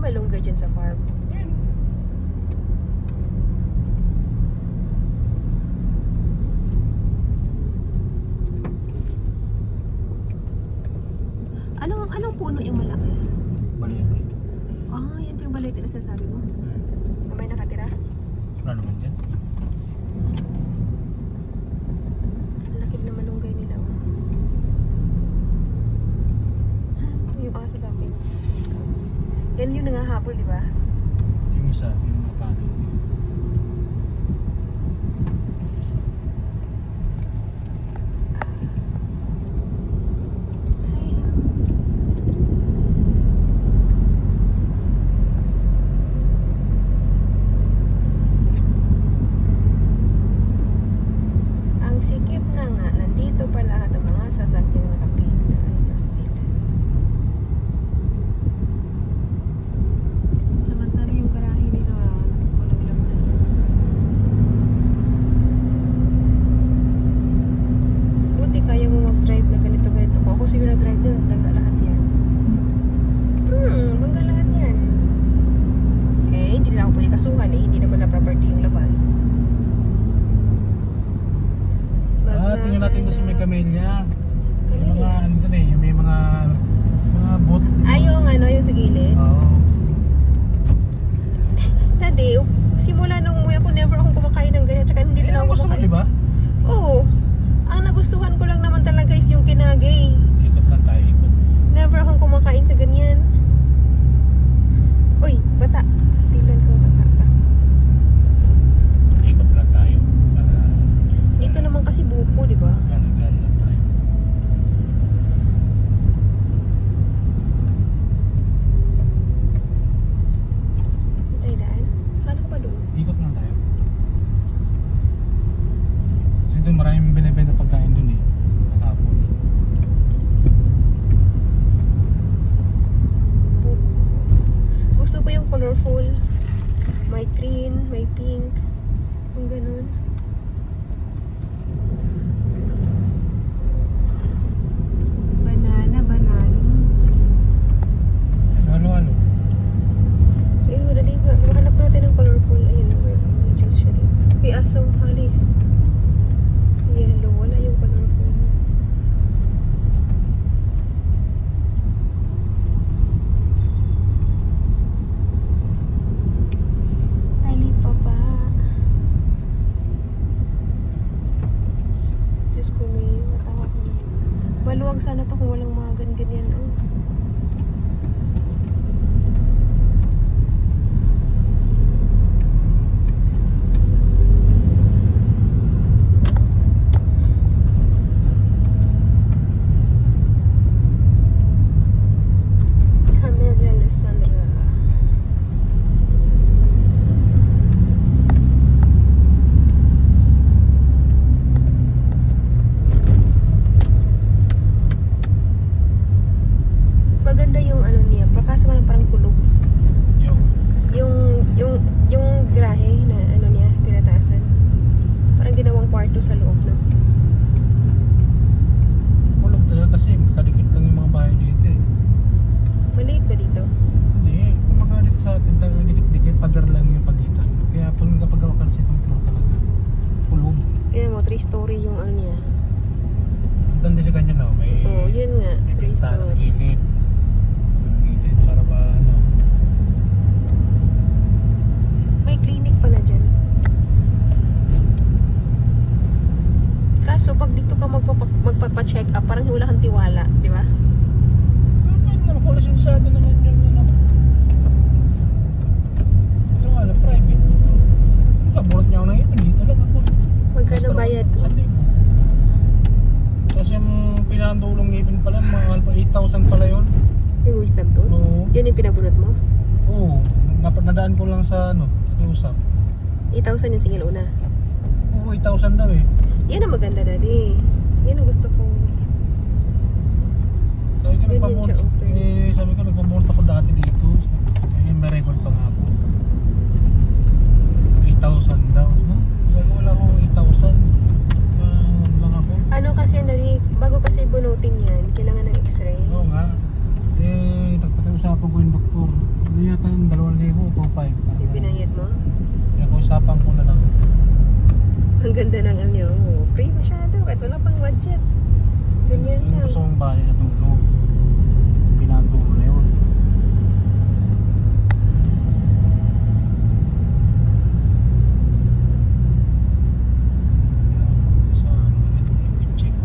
malunggay dyan sa farm. Anong puno yung malaki? Balete. Ah, yan pa yung balete na sinasabi mo. May nakatira? Wala naman dyan. Ang laki na malunggay nila. Yung aso sa akin. Yan yung nangahabol, di ba? Yung isa, yung matalo. Sikip na nga, nandito pa lahat ang mga sasakyang nakapila ay pastil. Samantala yung garahe nila walang laman. Buti kaya mo mag-drive na ganito. Kung ako siguro nag-drive din, bangga lahat yan. Bangga lahat yan. Eh, hindi na ako pwede kasuhan eh. Hindi naman na property yung labas. Tingnan natin doon sa may Camellia. Yung mga ano doon eh, yung may mga boat. Yung yung sa gilid? Oo. Daddy, simula nung umuwi ako, never akong kumakain ng ganyan. Tsaka hindi din ako gusto mo, kumakain. diba? Oo. Ang nagustuhan ko lang naman talaga is yung kinagay. Ikot lang tayo, ikot. Never akong kumakain sa ganyan. Uy, bata. Pastilan kang bata ka. Ikot lang tayo. Para Dito naman kasi buko, di ba? gana-gana lang tayo. Ay, daan. Kala ko pa doon. Ikot lang tayo. Kasi doon maraming binibenta pagkain doon eh. Nakapon. Buko. Gusto ko yung colorful. May green, may pink. Yung ganun. Banana. Halo-halo. Eh, wala din ba? Mahanap natin ng colorful. Ayun, may juice siya din. May asong halis. Yellow. Wala yung colorful. Talipa pa. Diyos ko, may matawa ko na. Maluwag sana to kung walang mga ganyan. Oh. Camellia Alessandra. Maganda yung ano niya, kaso walang parang kulog. Yung grahe na ano niya, pinatasan. Parang ginawang kwarto sa loob, no? Kulog talaga kasi kadikit lang yung mga bahay dito eh. Maliit ba dito? Hindi, kumbaga dito sa atin talagang dikit-dikit, pader lang yung pagitan. Kaya po kapag gawa ka sa itong floor talaga, kulog. Tingnan mo, 3-story yung ano niya. Ganda siya ganyan no, may Oh, yun nga, may 3 bintana sa story. gilid. Gilid para ba ano. May clinic pala dyan. Kaso pag dito ka magpapa-check up, parang wala kang tiwala, di ba? Pwede naman, kung lisensyado naman yung ano. So wala, private dito. Kaburot niya ako ng ipin, dito lang ako. Magkano bayad mo? 1,000. Tapos yung pinandulong ngipin pala, mahal pa 8,000 pala yun. Yung wisdom tooth? Oo. Yan yung pinabunot mo? Oo. Nadaan ko lang sa ano, usap. 8,000 yung singil una. Oo, 8,000 daw eh. Yan ang maganda, daddy. Yan ang gusto ko. Sabi ko, Ganyan nagpamort. siya, open. Sabi ko, nagpamort ako dati dito. May record pa nga ako. 8,000 daw. Huh? Sabi ko, wala akong 8,000. Lang ako. Ano kasi, daddy, bago kasi bunutin yan, kailangan ng x-ray. Oo nga. Nagpakiusapan ko yung doktor. Hindi yata ng 2,000 o 2,500. Yung binayad mo? Kaya kung usapan ko na lang. Ang ganda ng ano, oh, free masyado kahit wala pang budget. Ganyan Yung lang. gusto mong bahay sa dulo. Pinadulo na yun. Ito sa ito yung check.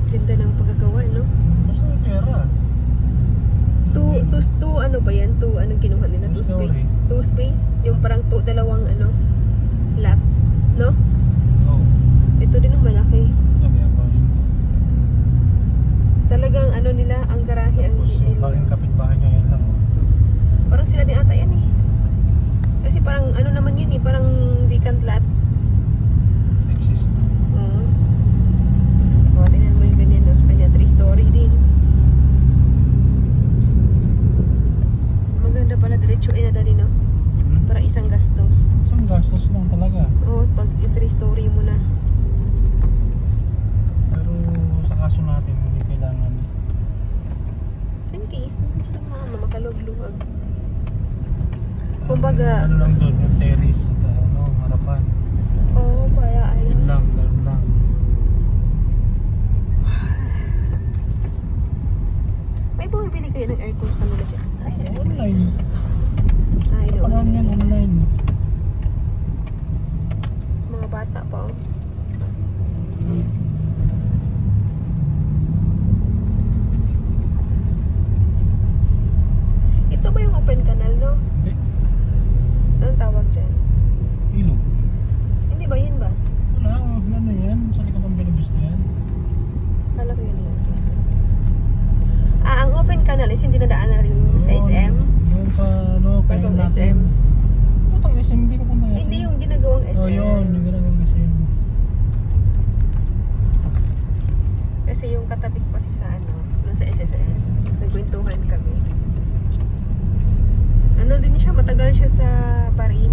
Ganda ng pagkagawa, no? Basta may pera. Two, ano ba yan? Two, anong kinuha nila? Two Two story. space? Two space? Yung parang dalawang ano, lot, no? Oh, Ito din ang malaki. sabi ako dito. Talagang ano nila, ang garahe ang Tapos yung nila. baking kapitbahay niya yan lang. Oh. Parang sila din ata yan eh. Kasi parang ano naman yun eh, parang vacant lot. Exist na. Oo. O, tingnan mo yung ganyan, no? Sa kanya, 3-story din. Maganda pala, diretsuin na dali, no? Para isang gastos. Isang gastos lang talaga. Oo, pag 3-story mo na. Pero sa kaso natin, hindi kailangan. So, in case, naman sila makaluwag-luwag. Kumbaga, Ano lang doon, yung terrace at ano, harapan. oo, kaya Yun ayun. lang, ganun lang. May bumibili kayo ng aircon sa kanila dyan. Online. Ay, no. Parang yan, online. Mga bata pa, oh. Ito ba yung open canal, no? Hindi. Anong tawag dyan? Ilog. Hindi ba yun ba? Wala, ano yan? Sa likod ang binabisto yan. Kala ko yun yung open canal. Ah, ang open canal is yung dinadaan na rin sa SM? Doon sa ano, kaya Bagong natin. SM? Putang SM, hindi pa punta SM. Hindi yung ginagawang SM. Oh, yun, yung ginagawang SM. Kasi yung katabi ko kasi sa ano, dun sa SSS, nagkwentuhan kami. Ano din siya, matagal siya sa Parin.